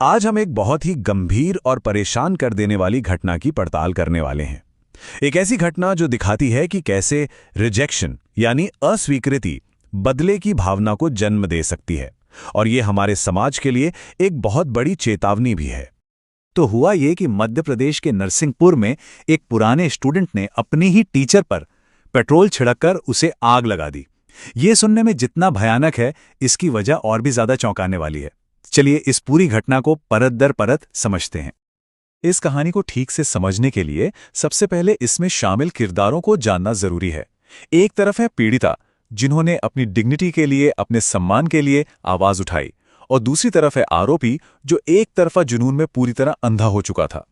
आज हम एक बहुत ही गंभीर और परेशान कर देने वाली घटना की पड़ताल करने वाले हैं। एक ऐसी घटना जो दिखाती है कि कैसे रिजेक्शन यानी अस्वीकृति बदले की भावना को जन्म दे सकती है, और ये हमारे समाज के लिए एक बहुत बड़ी चेतावनी भी है। तो हुआ ये कि मध्य प्रदेश के नरसिंहपुर में एक पुराने स्टूडेंट ने अपनी ही टीचर पर पेट्रोल छिड़ककर उसे आग लगा दी। ये सुनने में जितना भयानक है, इसकी वजह और भी ज्यादा चौंकाने वाली है। चलिए इस पूरी घटना को परत दर परत समझते हैं। इस कहानी को ठीक से समझने के लिए सबसे पहले इसमें शामिल किरदारों को जानना जरूरी है। एक तरफ है पीड़िता, जिन्होंने अपनी डिग्निटी के लिए, अपने सम्मान के लिए आवाज उठाई, और दूसरी तरफ है आरोपी, जो एक तरफा जुनून में पूरी तरह अंधा हो चुका था।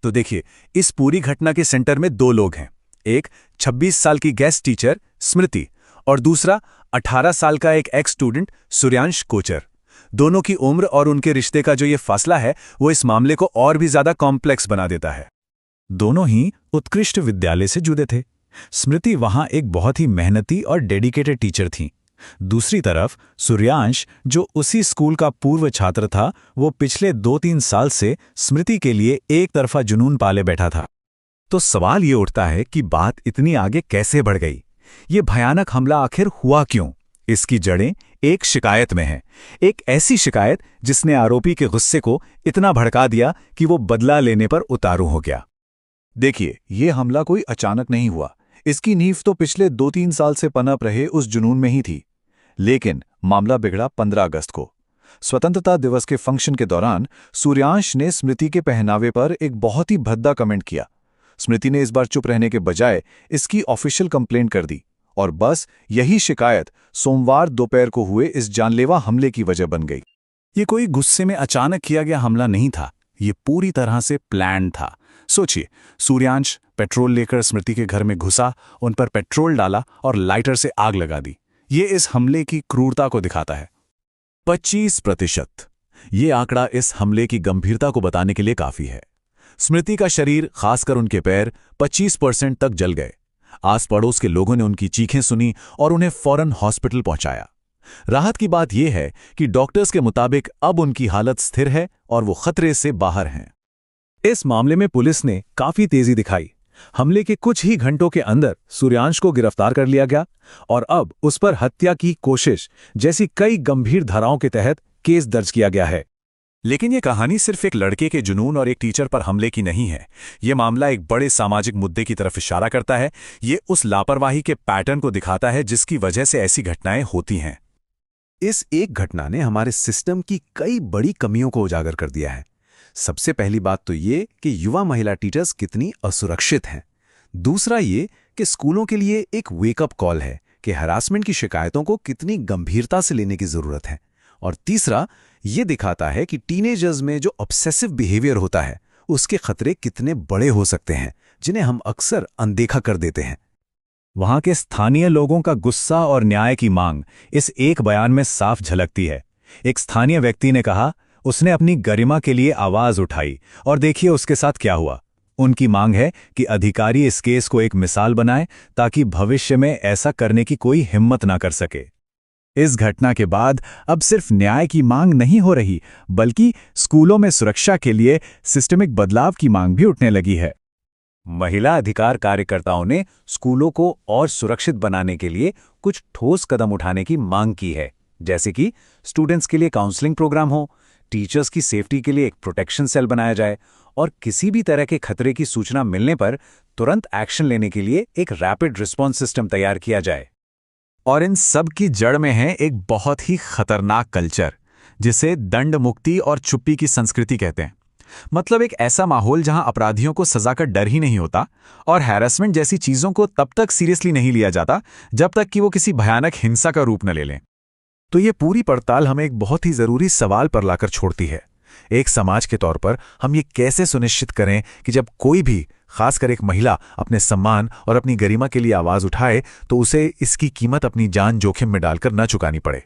तो देखिए, इस पूरी घटना के सेंटर में दो लोग हैं। एक 26 साल की गेस्ट टीचर स्मृति और दूसरा 18 साल का एक एक्स स्टूडेंट सूर्यांश कोचर। दोनों की उम्र और उनके रिश्ते का जो ये फासला है, वो इस मामले को और भी ज्यादा कॉम्प्लेक्स बना देता है। दोनों ही उत्कृष्ट विद्यालय से जुड़े थे। स्मृति वहां एक बहुत ही मेहनती और डेडिकेटेड टीचर थीं। दूसरी तरफ सूर्यांश, जो उसी स्कूल का पूर्व छात्र था, वो पिछले 2-3 साल से स्मृति के लिए एक तरफा जुनून पाले बैठा था। तो सवाल ये उठता है कि बात इतनी आगे कैसे बढ़ गई? ये भयानक हमला आखिर हुआ क्यों? इसकी जड़ें एक शिकायत में है। एक ऐसी शिकायत जिसने आरोपी के गुस्से को इतना भड़का दिया कि वो बदला लेने पर उतारू हो गया। देखिए, ये हमला कोई अचानक नहीं हुआ। इसकी नींव तो पिछले 2-3 साल से पनप रहे उस जुनून में ही थी। लेकिन मामला बिगड़ा 15 अगस्त को। स्वतंत्रता दिवस के फंक्शन के दौरान सूर्यांश ने स्मृति के पहनावे पर एक बहुत ही भद्दा कमेंट किया। स्मृति ने इस बार चुप रहने के बजाय इसकी ऑफिशियल कंप्लेंट कर दी, और बस यही शिकायत सोमवार दोपहर को हुए इस जानलेवा हमले की वजह बन गई। ये कोई गुस्से में अचानक किया गया हमला नहीं था, ये पूरी तरह से प्लान था। सोचिए, सूर्यांश पेट्रोल लेकर स्मृति के घर में घुसा, उन पर पेट्रोल डाला और लाइटर से आग लगा दी। ये इस हमले की क्रूरता को दिखाता है। 25%। ये आंकड़ा इस हमले की गंभीरता को बताने के लिए काफी है। स्मृति का शरीर, खासकर उनके पैर, 25% तक जल गए। आस पड़ोस के लोगों ने उनकी चीखें सुनी और उन्हें फौरन हॉस्पिटल पहुंचाया। राहत की बात यह है कि डॉक्टर्स के मुताबिक अब उनकी हालत स्थिर है और वो खतरे से बाहर हैं। इस मामले में पुलिस ने काफी तेजी दिखाई। हमले के कुछ ही घंटों के अंदर सूर्यांश को गिरफ्तार कर लिया गया, और अब उस पर हत्या की कोशिश जैसी कई गंभीर धाराओं के तहत केस दर्ज किया गया है। लेकिन यह कहानी सिर्फ एक लड़के के जुनून और एक टीचर पर हमले की नहीं है। यह मामला एक बड़े सामाजिक मुद्दे की तरफ इशारा करता है। ये उस लापरवाही के पैटर्न को दिखाता है जिसकी वजह से ऐसी घटनाएं होती हैं। इस एक घटना ने हमारे सिस्टम की कई बड़ी कमियों को उजागर कर दिया है। सबसे पहली बात तो ये कि युवा महिला टीचर्स कितनी असुरक्षित हैं। दूसरा ये कि स्कूलों के लिए एक वेकअप कॉल है कि हरासमेंट की शिकायतों को कितनी गंभीरता से लेने की जरूरत है। और तीसरा ये दिखाता है कि टीनेजर्स में जो ऑब्सेसिव बिहेवियर होता है, उसके खतरे कितने बड़े हो सकते हैं, जिन्हें हम अक्सर अनदेखा कर देते हैं। वहां के स्थानीय लोगों का गुस्सा और न्याय की मांग इस एक बयान में साफ झलकती है। एक स्थानीय व्यक्ति ने कहा, उसने अपनी गरिमा के लिए आवाज उठाई, और देखिए उसके साथ क्या हुआ। उनकी मांग है कि अधिकारी इस केस को एक मिसाल बनाए, ताकि भविष्य में ऐसा करने की कोई हिम्मत ना कर सके। इस घटना के बाद अब सिर्फ न्याय की मांग नहीं हो रही, बल्कि स्कूलों में सुरक्षा के लिए सिस्टमिक बदलाव की मांग भी उठने लगी है। महिला अधिकार कार्यकर्ताओं ने स्कूलों को और सुरक्षित बनाने के लिए कुछ ठोस कदम उठाने की मांग की है, जैसे कि स्टूडेंट्स के लिए काउंसलिंग प्रोग्राम हो, टीचर्स की सेफ्टी के लिए एक प्रोटेक्शन सेल बनाया जाए, और किसी भी तरह के खतरे की सूचना मिलने पर तुरंत एक्शन लेने के लिए एक रैपिड रिस्पॉन्स सिस्टम तैयार किया जाए। और इन सब की जड़ में है एक बहुत ही खतरनाक कल्चर, जिसे दंड मुक्ति और चुप्पी की संस्कृति कहते हैं। मतलब एक ऐसा माहौल जहां अपराधियों को सजा का डर ही नहीं होता, और हैरेसमेंट जैसी चीजों को तब तक सीरियसली नहीं लिया जाता जब तक कि वो किसी भयानक हिंसा का रूप न ले लें। तो ये पूरी पड़ताल हमें एक बहुत ही जरूरी सवाल पर लाकर छोड़ती है। एक समाज के तौर पर हम ये कैसे सुनिश्चित करें कि जब कोई भी, खासकर एक महिला, अपने सम्मान और अपनी गरिमा के लिए आवाज उठाए, तो उसे इसकी कीमत अपनी जान जोखिम में डालकर न चुकानी पड़े।